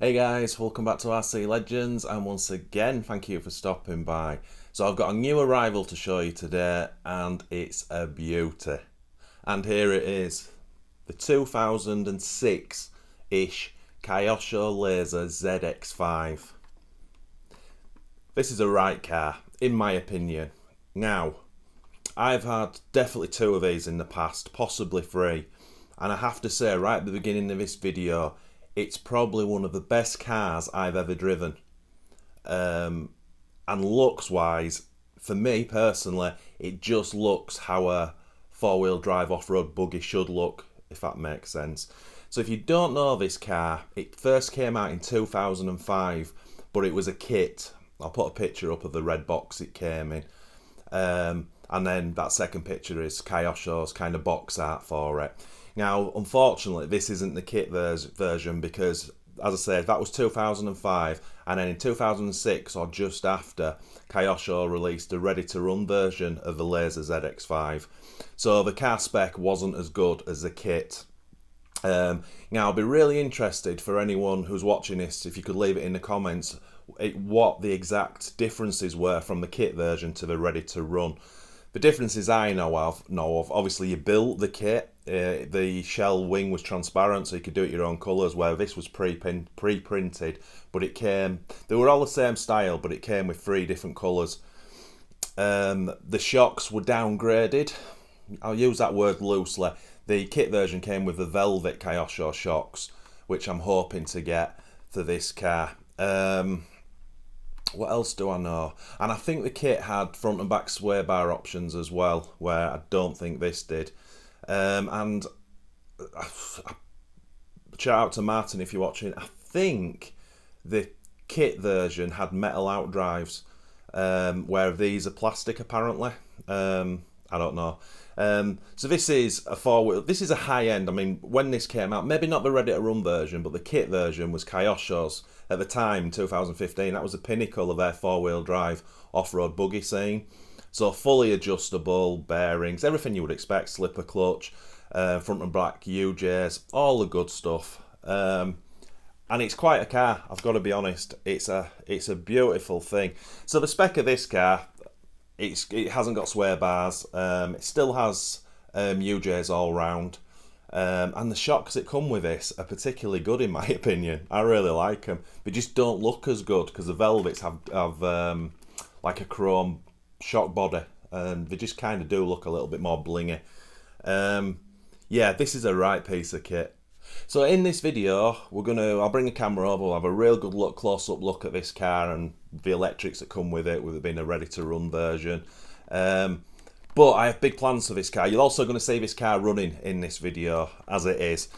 Hey guys, welcome back to RC Legends, and once again thank you for stopping by. So I've got a new arrival to show you today, and it's a beauty. And here it is, the 2006-ish Kyosho Lazer ZX-5. This is a right car, in my opinion. Now, I've had definitely two of these in the past, possibly three, and I have to say right at the beginning of this video, it's probably one of the best cars I've ever driven. And looks wise, for me personally, it just looks how a four-wheel drive off-road buggy should look, if that makes sense. So if you don't know this car, it first came out in 2005, but it was a kit. I'll put a picture up of the red box it came in. And then that second picture is Kyosho's kind of box art for it. Now, unfortunately, this isn't the kit version because, as I said, that was 2005, and then in 2006 or just after, Kyosho released a ready-to-run version of the Lazer ZX-5. So the car spec wasn't as good as the kit. Now, I'll be really interested for anyone who's watching this, if you could leave it in the comments, what the exact differences were from the kit version to the ready-to-run. The differences I know of, obviously you built the kit, the shell wing was transparent so you could do it your own colours, where this was pre-printed, but it came, they were all the same style, but it came with three different colours. The shocks were downgraded, I'll use that word loosely. The kit version came with the velvet Kyosho shocks, which I'm hoping to get for this car. What else do I know? And I think the kit had front and back sway bar options as well, where I don't think this did. And shout out to Martin if you're watching. I think the kit version had metal outdrives, where these are plastic apparently. I don't know. So this is a four-wheel. This is a high-end. I mean, when this came out, maybe not the ready-to-run version, but the kit version was Kyosho's at the time, 2015. That was the pinnacle of their four-wheel drive off-road buggy scene. So fully adjustable bearings, everything you would expect, slipper clutch, front and back UJs, all the good stuff. And it's quite a car, I've got to be honest. It's a beautiful thing. So the spec of this car, it hasn't got sway bars. It still has UJs all round. And the shocks that come with this are particularly good in my opinion. I really like them. They just don't look as good because the velvets have like a chrome shock body, and they just kind of do look a little bit more blingy. Yeah, this is a right piece of kit. So in this video, I'll bring a camera over, we'll have a real good look, close-up look at this car and the electrics that come with it being a ready-to-run version. But I have big plans for this car. You're also going to see this car running in this video as it is.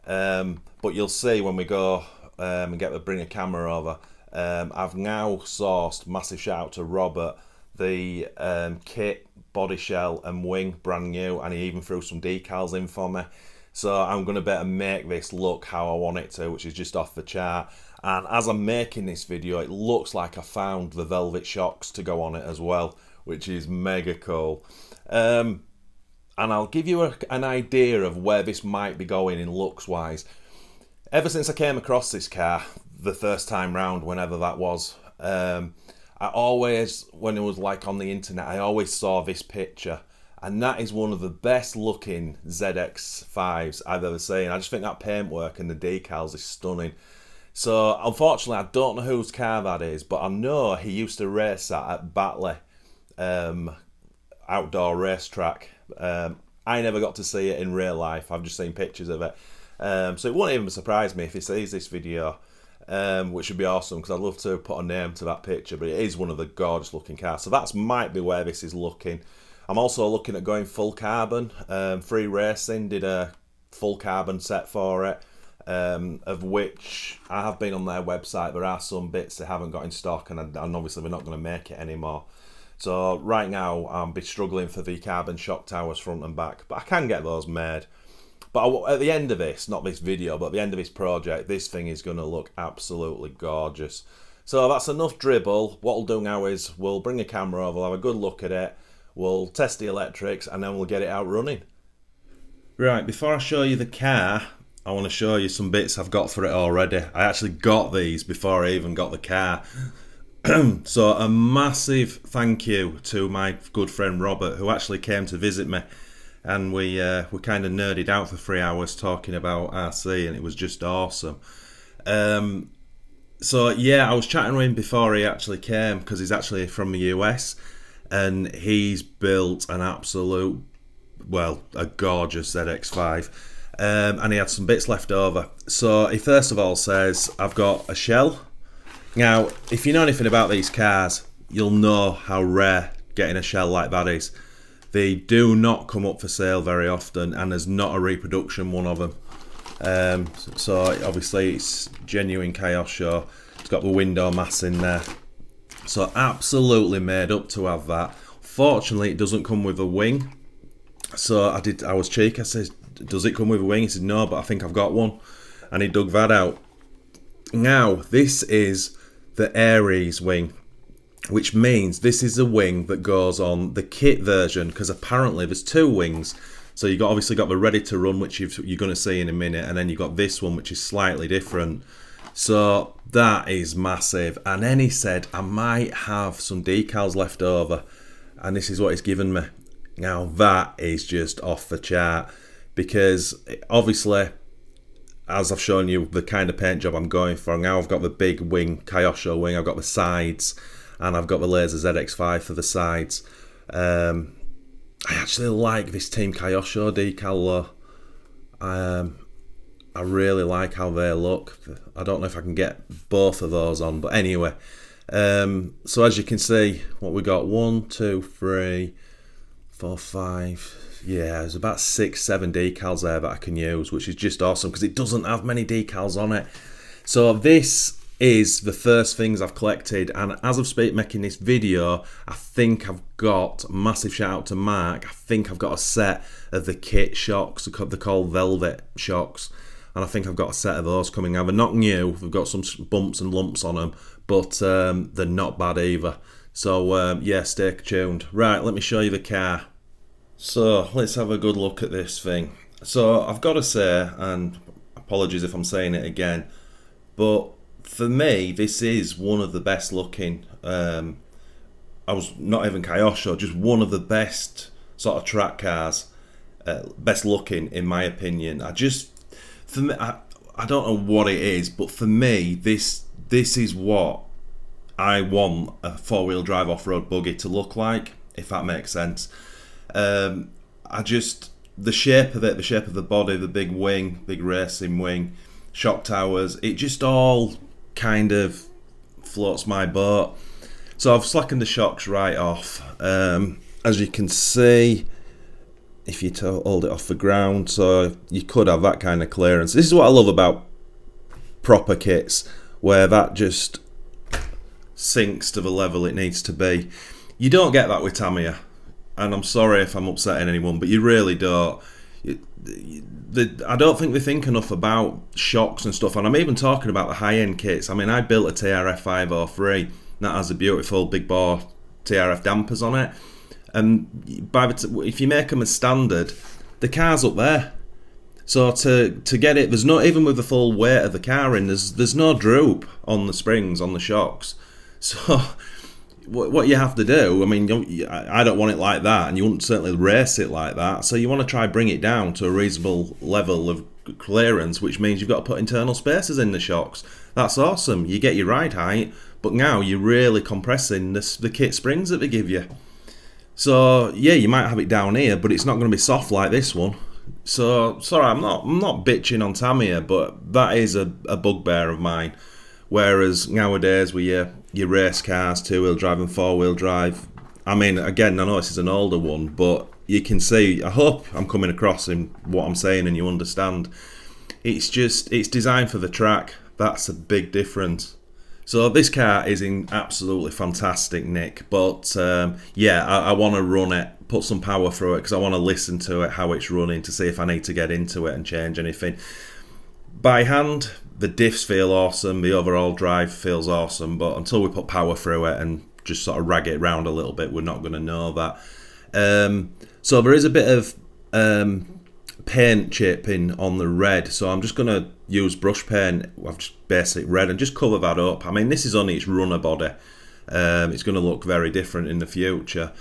But you'll see when we go and bring a camera over. I've now sourced, massive shout out to Robert, the kit, body shell and wing, brand new, and he even threw some decals in for me. So I'm going to better make this look how I want it to, which is just off the chart. And as I'm making this video, it looks like I found the velvet shocks to go on it as well, which is mega cool. And I'll give you an idea of where this might be going in looks wise. Ever since I came across this car the first time round, whenever that was, I always, when it was like on the internet, I always saw this picture, and that is one of the best looking ZX5s I've ever seen. I just think that paintwork and the decals is stunning. So unfortunately I don't know whose car that is, but I know he used to race that at Batley outdoor racetrack. I never got to see it in real life, I've just seen pictures of it. So it won't even surprise me if he sees this video, which would be awesome because I'd love to put a name to that picture, but it is one of the gorgeous looking cars. So that might be where this is looking. I'm also looking at going full carbon. Free Racing did a full carbon set for it, of which I have been on their website. There are some bits they haven't got in stock, and obviously we're not going to make it anymore. So right now I'll be struggling for the carbon shock towers front and back, but I can get those made. But at the end of this, not this video, but at the end of this project, this thing is going to look absolutely gorgeous. So that's enough dribble. What we'll do now is we'll bring a camera over, we'll have a good look at it, we'll test the electrics, and then we'll get it out running. Right, before I show you the car, I want to show you some bits I've got for it already. I actually got these before I even got the car. So a massive thank you to my good friend Robert, who actually came to visit me, and we kind of nerded out for 3 hours talking about RC, and it was just awesome. So yeah, I was chatting with him before he actually came, because he's actually from the US, and he's built an absolute, well, a gorgeous ZX-5. And he had some bits left over. So he first of all says, I've got a shell. Now, if you know anything about these cars, you'll know how rare getting a shell like that is. They do not come up for sale very often, and there's not a reproduction one of them. So obviously it's genuine Kyosho. It's got the window mass in there. So absolutely made up to have that. Fortunately, it doesn't come with a wing. So I was cheeky. I said, does it come with a wing? He said, no, but I think I've got one. And he dug that out. Now, this is the Aries wing, which means this is the wing that goes on the kit version, because apparently there's two wings. So you've obviously got the ready to run, which you're going to see in a minute, and then you've got this one, which is slightly different. So that is massive. And then he said, I might have some decals left over, and this is what he's given me. Now that is just off the chart, because obviously, as I've shown you the kind of paint job I'm going for, now I've got the big wing, Kyosho wing, I've got the sides, and I've got the Lazer ZX-5 for the sides. I actually like this Team Kyosho decal though. I really like how they look. I don't know if I can get both of those on, but anyway. So as you can see, what we got, 1, 2, 3, 4, 5. Yeah, there's about 6, 7 decals there that I can use, which is just awesome because it doesn't have many decals on it. So this is the first things I've collected, and as of making this video, I think I've got, massive shout out to Mark, I think I've got a set of the kit shocks. They're called Velvet shocks, and I think I've got a set of those coming out. They're not new, they've got some bumps and lumps on them, but they're not bad either. So yeah, stay tuned. Right, let me show you the car. So let's have a good look at this thing. So I've got to say, and apologies if I'm saying it again, but for me, this is one of the best looking, I was not even Kyosho, just one of the best sort of track cars, best looking in my opinion. For me, I don't know what it is, but for me, this is what I want a four-wheel drive off-road buggy to look like, if that makes sense. The shape of it, the shape of the body, the big wing, big racing wing, shock towers, it just all kind of floats my boat. So I've slackened the shocks right off. As you can see, if you hold it off the ground, so you could have that kind of clearance. This is what I love about proper kits, where that just sinks to the level it needs to be. You don't get that with Tamiya, and I'm sorry if I'm upsetting anyone, but you really don't. I don't think they think enough about shocks and stuff, and I'm even talking about the high-end kits. I mean, I built a TRF 503 that has a beautiful big bore TRF dampers on it, and if you make them as standard, the car's up there. So to get it, there's not, even with the full weight of the car in, there's no droop on the springs, on the shocks. So what you have to do, I mean, I don't want it like that, and you wouldn't certainly race it like that, so you want to try bring it down to a reasonable level of clearance, which means you've got to put internal spacers in the shocks. That's awesome, you get your ride height, but now you're really compressing the kit springs that they give you. So yeah, you might have it down here, but it's not going to be soft like this one. So sorry, I'm not bitching on Tamiya, but that is a bugbear of mine. Whereas nowadays with your race cars, two-wheel drive and four-wheel drive, I mean, again, I know this is an older one, but you can see, I hope I'm coming across in what I'm saying and you understand. It's designed for the track. That's a big difference. So this car is in absolutely fantastic nick, but yeah, I want to run it, put some power through it, because I want to listen to it, how it's running, to see if I need to get into it and change anything. By hand, the diffs feel awesome, the overall drive feels awesome, but until we put power through it and just sort of rag it around a little bit, we're not going to know that. So there is a bit of paint chipping on the red, so I'm just going to use brush paint. I've just basic red and just cover that up. I mean, this is only its runner body. It's going to look very different in the future.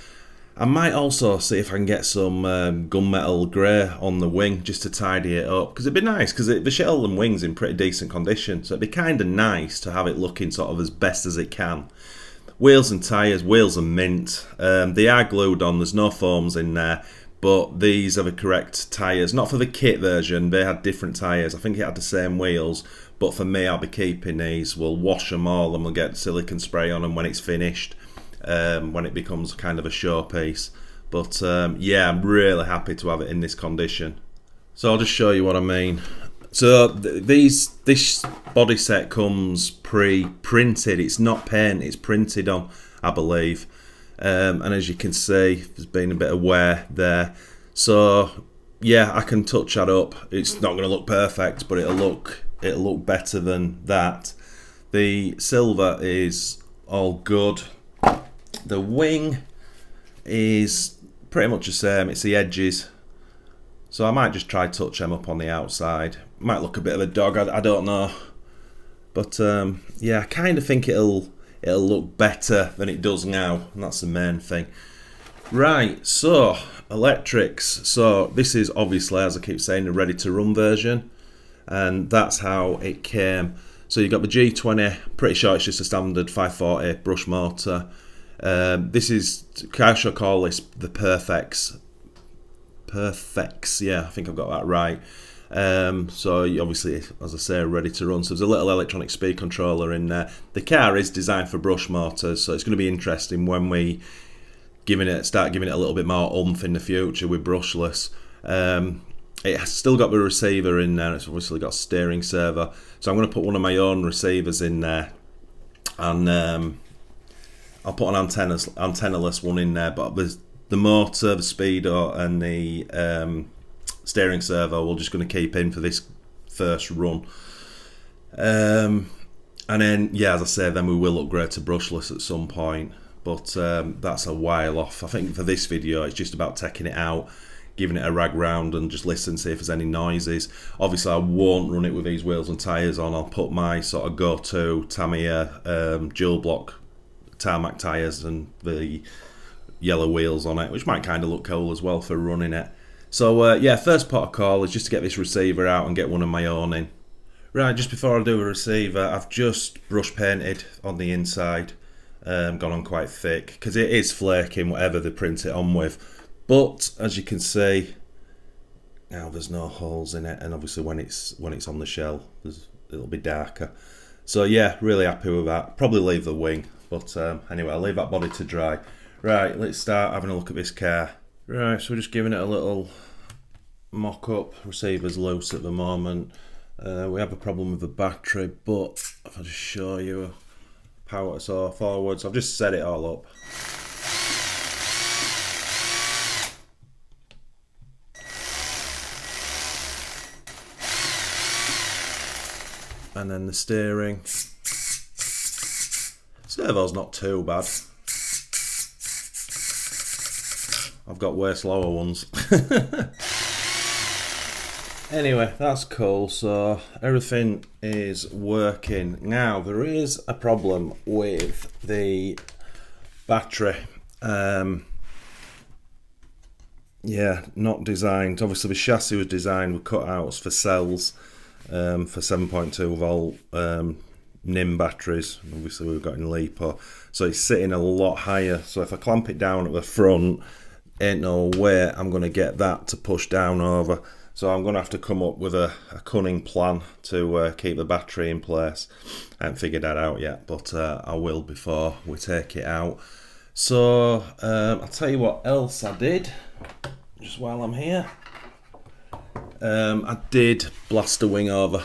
I might also see if I can get some gunmetal grey on the wing just to tidy it up, because it'd be nice, because the shell and wing's in pretty decent condition, so it'd be kind of nice to have it looking sort of as best as it can. Wheels and tyres, wheels are mint. They are glued on, there's no foams in there, but these are the correct tyres. Not for the kit version, they had different tyres. I think it had the same wheels, but for me I'll be keeping these. We'll wash them all and we'll get silicone spray on them when it's finished. When it becomes kind of a showpiece. But yeah, I'm really happy to have it in this condition. So I'll just show you what I mean. So this body set comes pre-printed. It's not paint, it's printed on, I believe. And as you can see, there's been a bit of wear there. So yeah, I can touch that up. It's not going to look perfect, but it'll look better than that. The silver is all good. The wing is pretty much the same, it's the edges, so I might just try touch them up on the outside. Might look a bit of a dog, I don't know, but yeah, I kind of think it'll look better than it does now, and that's the main thing. Right, so electrics. So this is obviously, as I keep saying, the ready to run version, and that's how it came. So you've got the G20, pretty sure it's just a standard 540 brush motor. This is, Kyosho call this the Perfects, yeah, I think I've got that right. So you obviously, as I say, ready to run. So there's a little electronic speed controller in there. The car is designed for brush motors, so it's going to be interesting when we start giving it a little bit more oomph in the future with brushless. It has still got the receiver in there. It's obviously got a steering servo, so I'm going to put one of my own receivers in there, and I'll put an antennaless one in there, but the motor, the speedo and the steering servo we're just going to keep in for this first run. And then, yeah, as I say, then we will upgrade to brushless at some point, but that's a while off. I think for this video it's just about taking it out, giving it a rag round and just listen, see if there's any noises. Obviously I won't run it with these wheels and tyres on. I'll put my sort of go-to Tamiya dual block Tarmac tyres and the yellow wheels on it, which might kind of look cool as well for running it. So yeah, first port of call is just to get this receiver out and get one of my own in. Right, just before I do a receiver, I've just brush painted on the inside, gone on quite thick, because it is flaking whatever they print it on with. But as you can see, now there's no holes in it, and obviously when it's on the shell, it'll be darker. So yeah, really happy with that. Probably leave the wing. But anyway, I'll leave that body to dry. Right, let's start having a look at this car. Right, so we're just giving it a little mock-up. Receiver's loose at the moment. We have a problem with the battery, but if I just show you power so forwards, I've just set it all up. And then the steering. Servo's not too bad. I've got way slower ones. Anyway, that's cool. So everything is working. Now there is a problem with the battery. Yeah, not designed. Obviously the chassis was designed with cutouts for cells for 7.2 volt NIM batteries. Obviously we've got in LiPo, so it's sitting a lot higher. So if I clamp it down at the front, ain't no way I'm going to get that to push down over. So I'm going to have to come up with a cunning plan to keep the battery in place. I haven't figured that out yet, but I will before we take it out. So I'll tell you what else I did just while I'm here. I did blast the wing over.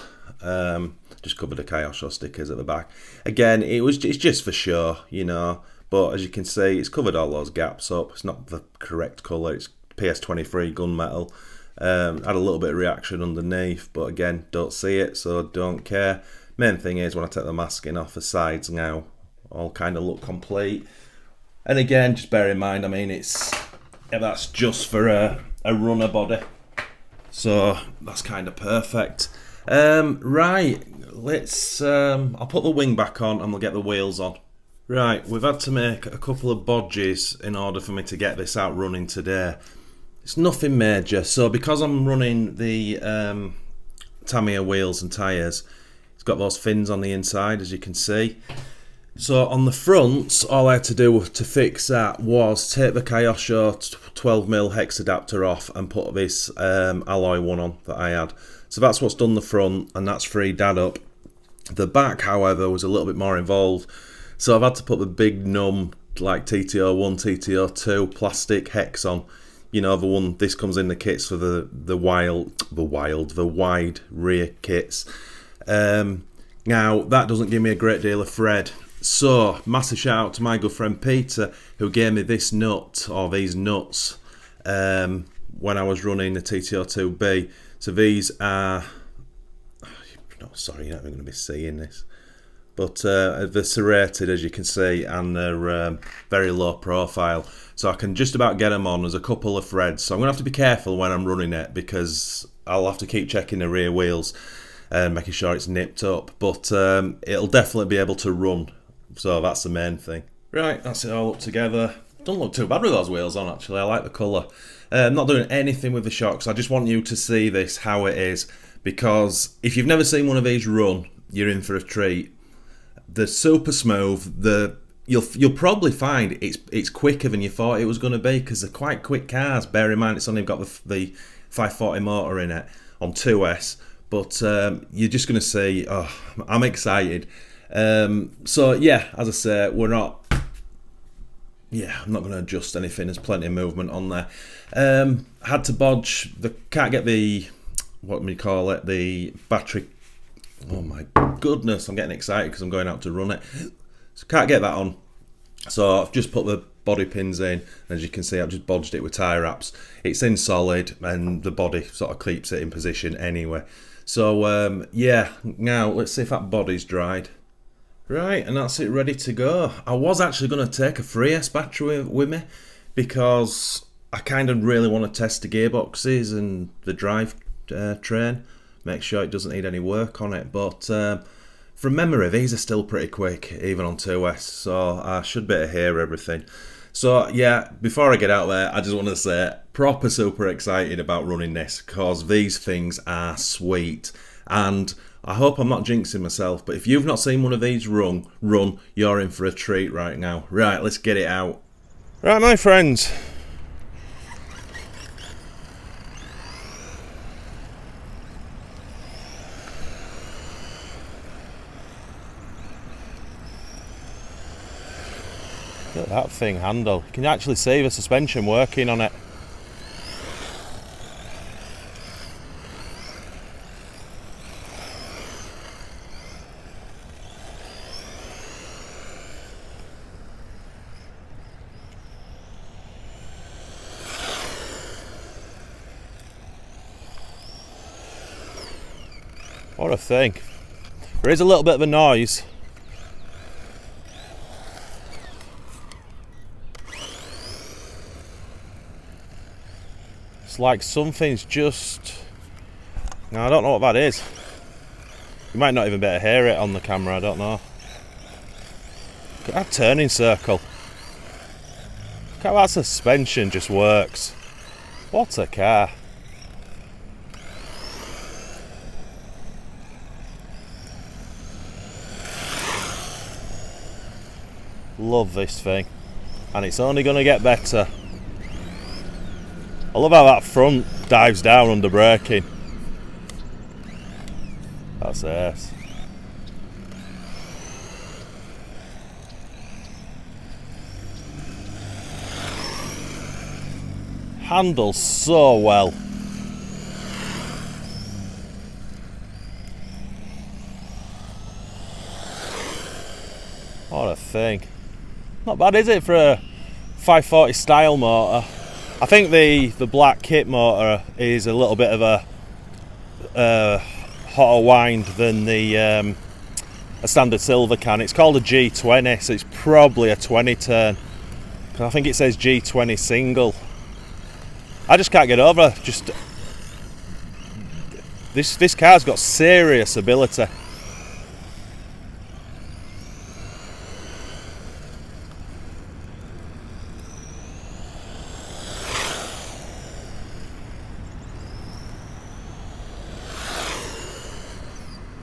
Just covered the Kyosho stickers at the back. Again, it's just for show, you know. But as you can see, it's covered all those gaps up. It's not the correct colour. It's PS23 gunmetal. Had a little bit of reaction underneath, but again, don't see it, so don't care. Main thing is when I take the masking off, the sides now all kind of look complete. And again, just bear in mind, I mean, that's just for a runner body. So that's kind of perfect. Right, let's. I'll put the wing back on and we'll get the wheels on. Right, we've had to make a couple of bodges in order for me to get this out running today. It's nothing major. So because I'm running the Tamiya wheels and tyres, it's got those fins on the inside, as you can see. So on the front, all I had to do to fix that was take the Kyosho 12mm hex adapter off and put this alloy one on that I had. So that's what's done the front, and that's freed that up. The back, however, was a little bit more involved. So I've had to put the big numb, like TTO1, TTO2 plastic hex on. You know, the one, this comes in the kits for the wide rear kits. Now, that doesn't give me a great deal of thread. So, massive shout out to my good friend Peter, who gave me this nut, or these nuts, when I was running the TTO2B. So these are, no, sorry, you're not even going to be seeing this. But they're serrated, as you can see, and they're very low profile. So I can just about get them on. There's a couple of threads. So I'm going to have to be careful when I'm running it, because I'll have to keep checking the rear wheels and making sure it's nipped up. But it'll definitely be able to run. So that's the main thing. Right, that's it all up together. Don't look too bad with those wheels on, actually. I like the colour. I'm not doing anything with the shocks. I just want you to see this, how it is. Because if you've never seen one of these run, you're in for a treat. They're super smooth. You'll probably find it's quicker than you thought it was going to be, because they're quite quick cars. Bear in mind it's only got the 540 motor in it on 2S, but you're just going to see. Oh, I'm excited. So yeah, as I say, I'm not going to adjust anything. There's plenty of movement on there. Had to bodge. Can't get the, what do you call it? The battery. Oh my goodness, I'm getting excited because I'm going out to run it. So can't get that on. So I've just put the body pins in. As you can see, I've just bodged it with tie wraps. It's in solid, and the body sort of keeps it in position anyway. So yeah, now let's see if that body's dried. Right, and that's it, ready to go. I was actually going to take a 3S battery with me, because I kind of really want to test the gearboxes and the drive train. Make sure it doesn't need any work on it. But from memory, these are still pretty quick, even on 2S. So I should be able to hear everything. So yeah, before I get out there, I just want to say, proper super excited about running this, because these things are sweet. And I hope I'm not jinxing myself, but if you've not seen one of these run, you're in for a treat right now. Right, let's get it out. Right, my friends. Look at that thing handle. You can actually see the suspension working on it. What a thing. There is a little bit of a noise. It's like something's just... Now, I don't know what that is. You might not even be able to hear it on the camera, I don't know. Look at that turning circle. Look how that suspension just works. What a car. Love this thing, and it's only going to get better. I love how that front dives down under braking. That's ace. Handles so well. What a thing. Not bad, is it, for a 540 style motor? I think the black kit motor is a little bit of a hotter wind than the a standard silver can. It's called a G20, so it's probably a 20 turn. I think it says G20 single. I just can't get over just This car's got serious ability.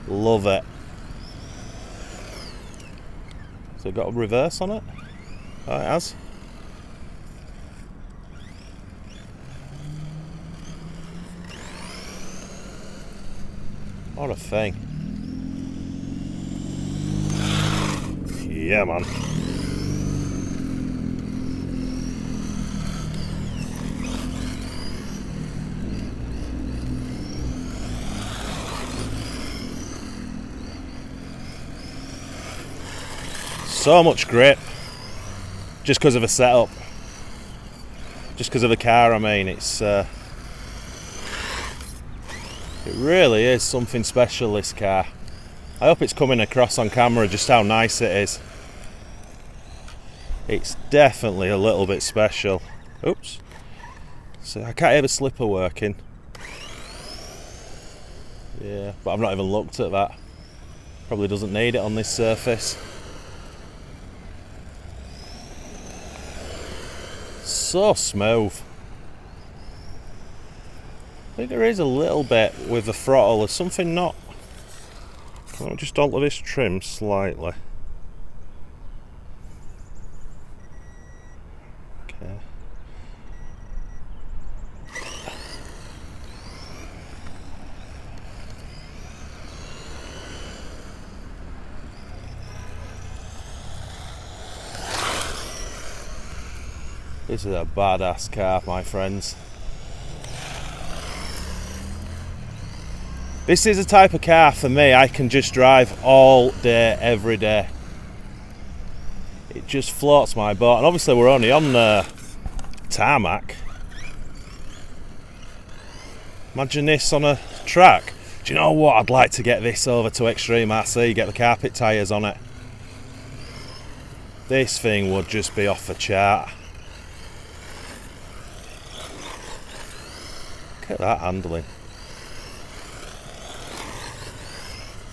Love it. So it got a reverse on it? Oh, it has. What a thing. Yeah, man. So much grip. Just because of a setup. Just because of the car, I mean. It really is something special, this car. I hope it's coming across on camera just how nice it is. It's definitely a little bit special. Oops. So I can't hear the slipper working. Yeah, but I've not even looked at that. Probably doesn't need it on this surface. So smooth. I think there is a little bit with the throttle. There's something not. I'll just alter this trim slightly. Okay. This is a badass car, my friends. This is a type of car for me I can just drive all day, every day. It just floats my boat, and obviously we're only on the tarmac. Imagine this on a track. Do you know what? I'd like to get this over to Extreme RC, get the carpet tyres on it. This thing would just be off the chart. Look at that handling.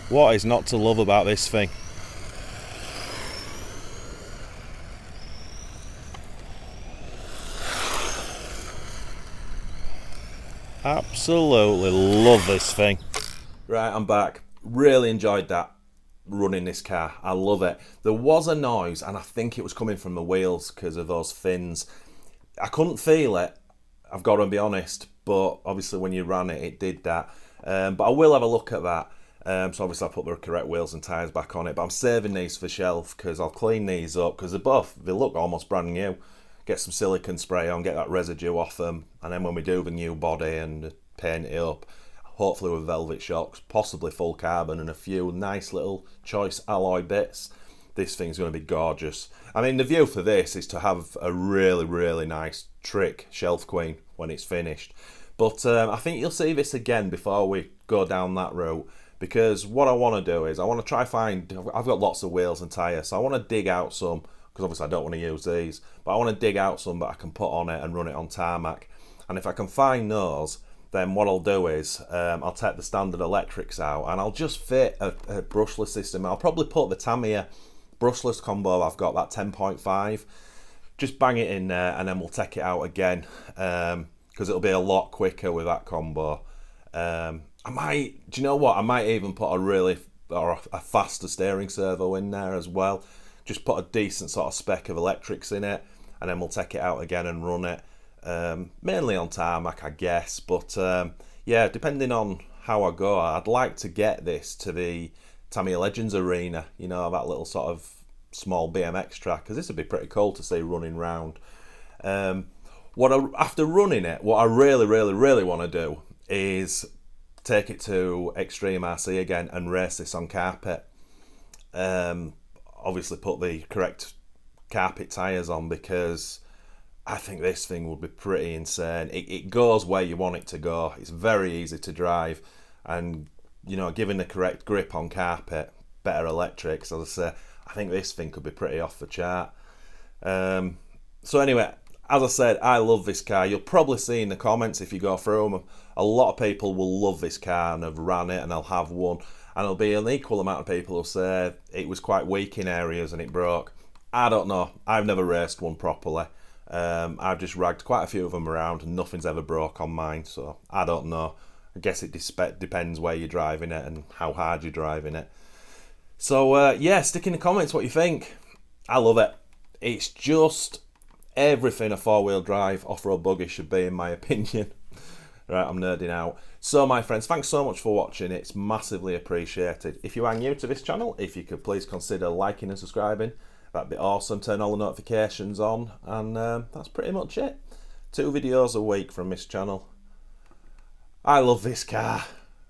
What is not to love about this thing? Absolutely love this thing. Right, I'm back. Really enjoyed that running this car. I love it. There was a noise, and I think it was coming from the wheels because of those fins. I couldn't feel it, I've got to be honest, but obviously when you ran it, it did that. But I will have a look at that. So obviously I put the correct wheels and tyres back on it, but I'm saving these for shelf because I'll clean these up because they look almost brand new. Get some silicone spray on, get that residue off them, and then when we do the new body and paint it up, hopefully with velvet shocks, possibly full carbon and a few nice little choice alloy bits, this thing's going to be gorgeous. I mean, the view for this is to have a really, really nice trick shelf queen when it's finished. But I think you'll see this again before we go down that route, because what I want to do is I want to try find, I've got lots of wheels and tyres, so I want to dig out some, because obviously I don't want to use these, but I want to dig out some that I can put on it and run it on tarmac. And if I can find those, then what I'll do is I'll take the standard electrics out and I'll just fit a brushless system. I'll probably put the Tamiya brushless combo I've got, that 10.5, just bang it in there and then we'll take it out again, because it'll be a lot quicker with that combo. I might, do you know what, I might even put a faster steering servo in there as well. Just put a decent sort of spec of electrics in it and then we'll take it out again and run it. Mainly on tarmac, I guess, but yeah, depending on how I go, I'd like to get this to the Tamiya Legends arena, you know, that little sort of small BMX track, because this would be pretty cool to see running round. After running it, what I really, really, really want to do is take it to Extreme RC again and race this on carpet. Obviously put the correct carpet tyres on, because I think this thing would be pretty insane. It goes where you want it to go. It's very easy to drive, and you know, given the correct grip on carpet, better electrics, as I say, I think this thing could be pretty off the chart. So anyway, as I said, I love this car. You'll probably see in the comments if you go through them, a lot of people will love this car and have ran it and they'll have one. And there'll be an equal amount of people who'll say it was quite weak in areas and it broke. I don't know. I've never raced one properly. I've just ragged quite a few of them around and nothing's ever broke on mine. So I don't know. I guess it depends where you're driving it and how hard you're driving it. So yeah, stick in the comments what you think. I love it. It's just everything a four-wheel drive off-road buggy should be, in my opinion. Right, I'm nerding out. So my friends, thanks so much for watching. It's massively appreciated. If you are new to this channel, if you could please consider liking and subscribing, that'd be awesome. Turn all the notifications on, and that's pretty much it. 2 videos a week from this channel. I love this car.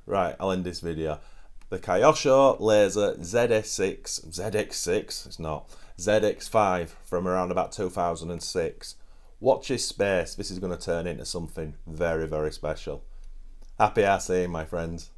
Right, I'll end this video. The Kyosho Lazer ZX6, it's not, ZX-5 from around about 2006. Watch this space. This is going to turn into something very, very special. Happy RCing, my friends.